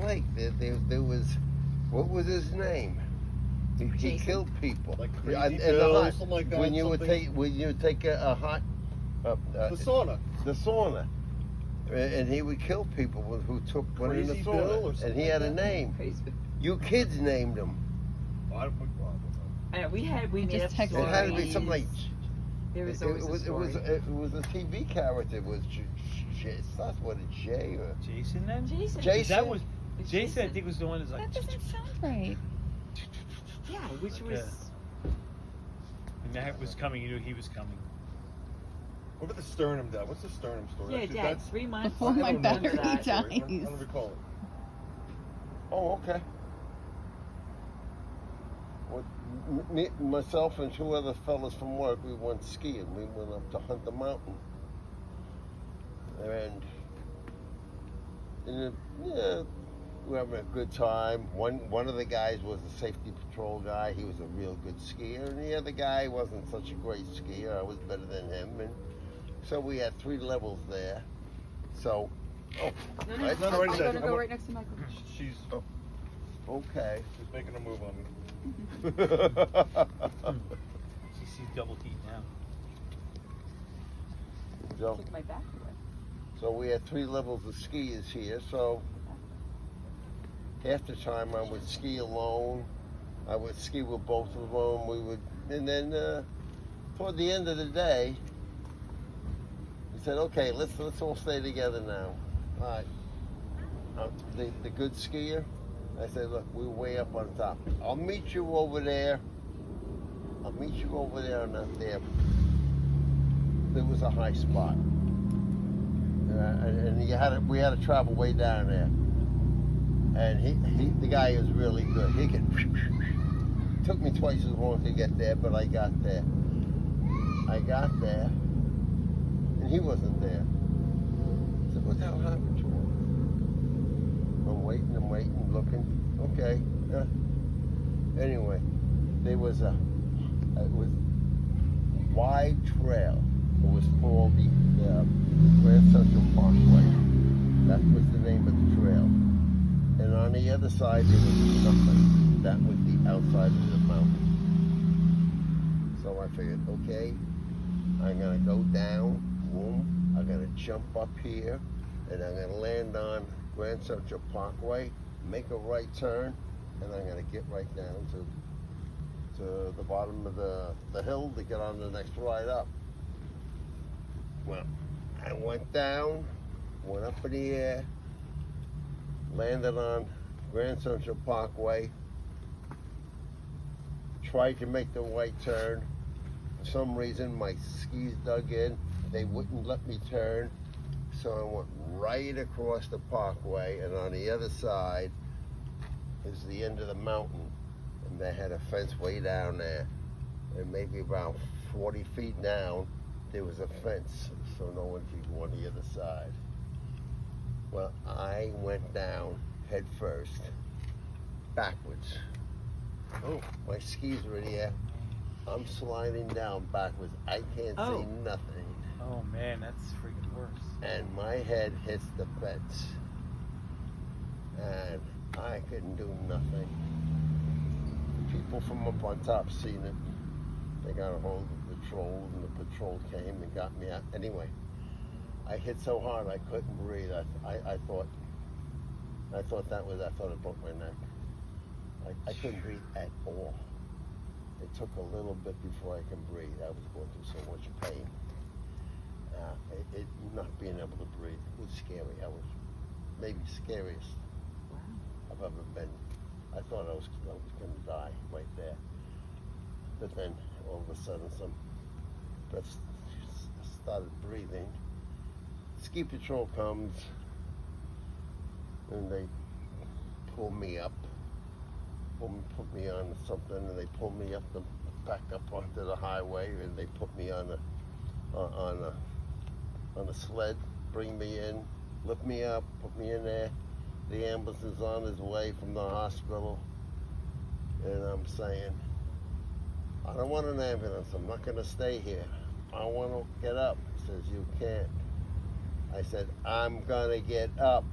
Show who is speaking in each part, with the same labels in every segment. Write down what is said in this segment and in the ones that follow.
Speaker 1: lake. There was, what was his name? He
Speaker 2: Jason?
Speaker 1: killed people.
Speaker 3: Like
Speaker 1: Yeah,
Speaker 3: Crazy
Speaker 1: in the
Speaker 3: Bill,
Speaker 1: hut.
Speaker 3: something like that,
Speaker 1: When you
Speaker 3: something-
Speaker 1: would take a hot,
Speaker 3: The sauna.
Speaker 1: the sauna, and he would kill people who took one in the
Speaker 3: Crazy Bill or
Speaker 1: sauna,
Speaker 3: something
Speaker 1: and he
Speaker 3: like
Speaker 1: had a
Speaker 3: that?
Speaker 1: name.
Speaker 2: Crazy.
Speaker 1: You kids named him.
Speaker 3: I don't think
Speaker 2: I know, we made
Speaker 4: just
Speaker 2: up
Speaker 4: texted
Speaker 1: It
Speaker 2: stories.
Speaker 1: had to be something like.
Speaker 2: There was
Speaker 1: It
Speaker 2: always a
Speaker 1: was
Speaker 2: story.
Speaker 1: it was a TV character. It was it starts with a J or
Speaker 5: Jason then?
Speaker 2: Jason.
Speaker 1: Jason?
Speaker 5: That was
Speaker 2: It's
Speaker 5: Jason. I think was the one that's like.
Speaker 4: That doesn't sound right.
Speaker 2: Yeah, which
Speaker 5: Okay.
Speaker 2: was.
Speaker 5: And that was coming. You knew he was coming.
Speaker 3: What about the sternum, Dad? What's the sternum story?
Speaker 2: Yeah,
Speaker 3: Actually,
Speaker 2: Dad, 3 months.
Speaker 4: Before my
Speaker 3: I don't know
Speaker 4: battery
Speaker 3: the
Speaker 4: dies.
Speaker 3: story. I don't recall it.
Speaker 1: Oh, okay. Well, me, myself and two other fellas from work, we went skiing. We went up to Hunter Mountain. And yeah, we were having a good time. One of the guys was a safety patrol guy. He was a real good skier. And the other guy wasn't such a great skier. I was better than him. And so we had 3 levels there. So,
Speaker 2: No,
Speaker 1: right?
Speaker 3: no,
Speaker 2: I'm
Speaker 3: right
Speaker 2: gonna
Speaker 3: there.
Speaker 2: go right next to Michael.
Speaker 3: She's
Speaker 1: Okay.
Speaker 3: making a move on me.
Speaker 5: She's double heat now.
Speaker 1: So,
Speaker 2: Kick my back away.
Speaker 1: so we had 3 levels of skiers here. So half the time I would ski alone. I would ski with both of them. We would, and then toward the end of the day, we said, "Okay, let's all stay together now." All right. The good skier, I said, "Look, we're way up on top. I'll meet you over there. I'll meet you over there on that there." There was a high spot, and we had to travel way down there. And the guy was really good. He could. Took me twice as long to get there, but I got there. And he wasn't there. I said, "What the hell happened to him?" I'm waiting, looking. Okay. Anyway, there was it was wide trail. It was called the Grand Central Parkway. That was the name of the trail. And on the other side there was nothing. That was the outside of the mountain. So I figured, okay, I'm gonna go down, boom, I'm gonna jump up here, and I'm gonna land on Grand Central Parkway, make a right turn, and I'm gonna get right down to the bottom of the hill to get on the next ride up. Well, I went down, went up in the air, landed on Grand Central Parkway, tried to make the right turn. For some reason, my skis dug in. They wouldn't let me turn. So I went right across the parkway, and on the other side is the end of the mountain. And they had a fence way down there. And maybe about 40 feet down, there was a fence, so no one could go on the other side. Well, I went down head first, backwards.
Speaker 3: Oh.
Speaker 1: My skis were in the air. I'm sliding down backwards. I can't
Speaker 2: Oh.
Speaker 1: see nothing.
Speaker 5: Oh man, that's freaking worse.
Speaker 1: And my head hits the fence. And I couldn't do nothing. People from up on top seen it. They got a hold of the patrol, and the patrol came and got me out. Anyway, I hit so hard I couldn't breathe. I thought I thought it broke my neck. I couldn't breathe at all. It took a little bit before I can breathe. I was going through so much pain. It not being able to breathe was scary. I was maybe scariest
Speaker 2: Wow.
Speaker 1: I've ever been. I thought I was going to die right there. But then all of a sudden, some breaths started breathing. Ski patrol comes and they pull me up, put me on something, and they pull me back up onto the highway, and they put me on a sled, bring me in, lift me up, put me in there. The ambulance is on his way from the hospital, and I'm saying, I don't want an ambulance. I'm not going to stay here. I want to get up. He says, you can't. I said, I'm going to get up.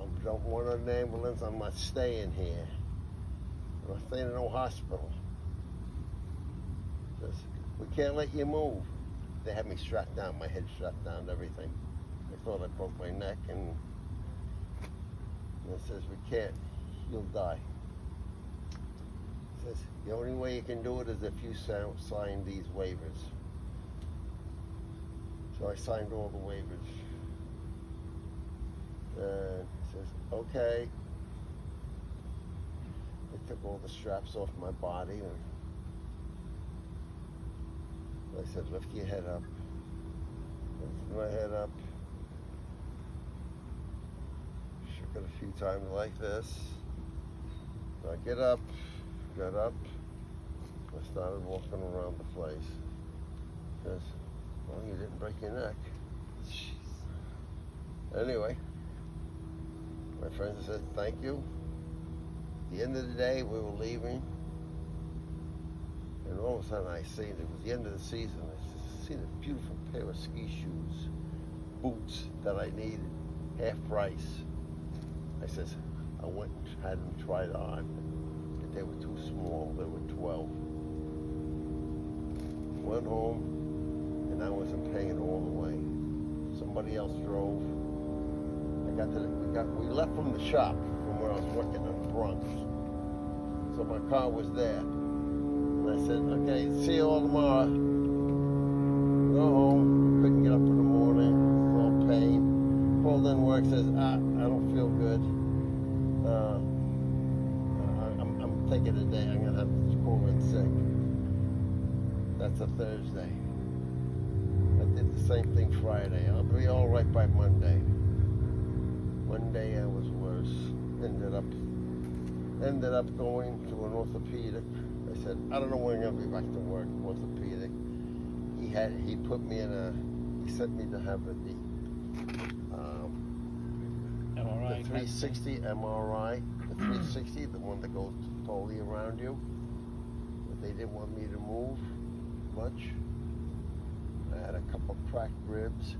Speaker 1: I'm don't want an ambulance, I'm not staying here. I'm not staying in no hospital. Says, we can't let you move. They had me strapped down, my head strapped down, everything. They thought I broke my neck, and it says, we can't, you'll die. It says, the only way you can do it is if you sign these waivers. So I signed all the waivers. And it says, okay. They took all the straps off my body, and I said, lift your head up. Lifted my head up. Shook it a few times like this. I get up, got up. I started walking around the place. Says, well, you didn't break your neck. Anyway, my friend said, thank you. At the end of the day, we were leaving. And all of a sudden I seen, it was the end of the season, I seen a beautiful pair of ski shoes, boots that I needed, half price. I says, I went and had them tried on, but they were too small, they were 12. Went home, and I wasn't paying all the way. Somebody else drove. We left from the shop, from where I was working in the Bronx. So my car was there. I said, okay, see you all tomorrow. Go home. Couldn't get up in the morning. All pain. Called in work, says, I don't feel good. I'm taking a day. I'm going to have to call in sick. That's a Thursday. I did the same thing Friday. I'll be all right by Monday. Monday I was worse. Ended up going to an orthopedic. I said, I don't know when I'm gonna be back to work. Orthopedic. He put me in he sent me to have the
Speaker 5: MRI.
Speaker 1: 360 MRI. The 360, the one that goes totally around you. But they didn't want me to move much. I had a couple cracked ribs.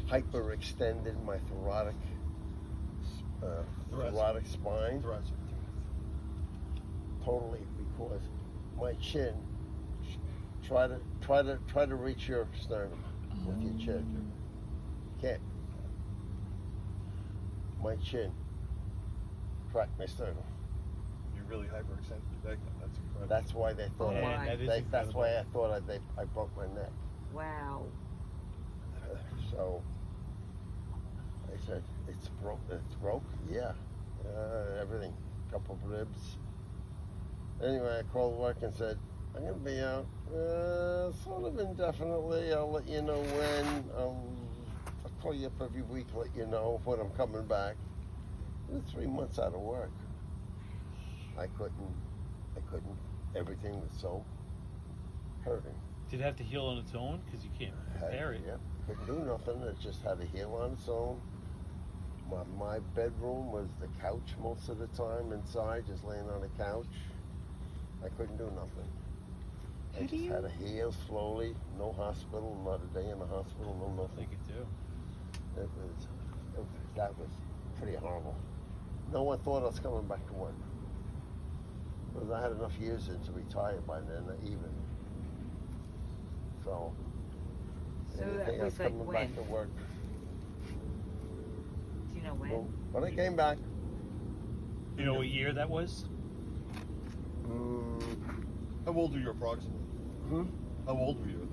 Speaker 1: Hyperextended my thoracic spine. Totally, because my chin. Try to reach your sternum with your chin. Can't. My chin cracked my sternum.
Speaker 3: You really hyperextended. That's incredible.
Speaker 1: That's why they thought.
Speaker 2: Oh my.
Speaker 1: That's why I thought I broke my neck.
Speaker 2: Wow.
Speaker 1: So I said, it's broke. It's broke. Yeah. Everything. Couple of ribs. Anyway, I called work and said, I'm going to be out sort of indefinitely. I'll let you know when. I'll call you up every week, let you know when I'm coming back. It was 3 months out of work. I couldn't. Everything was so hurting.
Speaker 5: Did it have to heal on its own? Because you can't repair it.
Speaker 1: Yeah, couldn't do nothing. It just had to heal on its own. My bedroom was the couch most of the time inside, just laying on the couch. I couldn't do nothing. I just had to heal slowly. No hospital, not a day in the hospital, no
Speaker 5: I
Speaker 1: nothing.
Speaker 5: think it do.
Speaker 1: That was pretty horrible. No one thought I was coming back to work. Because I had enough years in to retire by then, even. So
Speaker 2: So that
Speaker 1: anything else
Speaker 2: was like
Speaker 1: coming
Speaker 2: when?
Speaker 1: back to work.
Speaker 2: Do you know when?
Speaker 1: Well, when I came back,
Speaker 5: You know what year that was?
Speaker 3: How old were you approximately? How old were you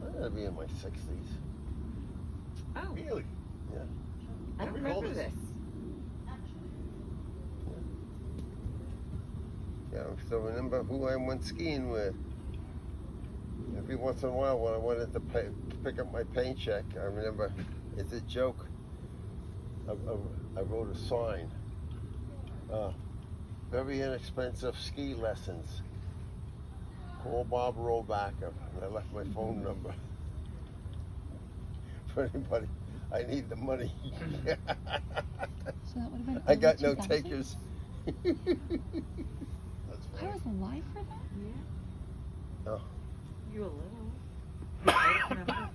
Speaker 1: I gotta be in my 60s.
Speaker 2: Oh,
Speaker 3: then? Really?
Speaker 1: Yeah.
Speaker 2: I don't
Speaker 3: recall
Speaker 2: remember this.
Speaker 1: Yeah, I still remember who I went skiing with. Every once in a while when I wanted to pick up my paycheck, I remember, it's a joke. I wrote a sign. Very inexpensive ski lessons. Call Bob Rohrbacher. And I left my phone number. For anybody, I need the money.
Speaker 4: So that would have been
Speaker 1: I got
Speaker 4: early
Speaker 1: no
Speaker 4: 2000s?
Speaker 1: takers.
Speaker 3: That's
Speaker 4: I
Speaker 3: funny.
Speaker 4: was alive for that?
Speaker 2: Yeah.
Speaker 1: Oh,
Speaker 2: You were little. I don't remember.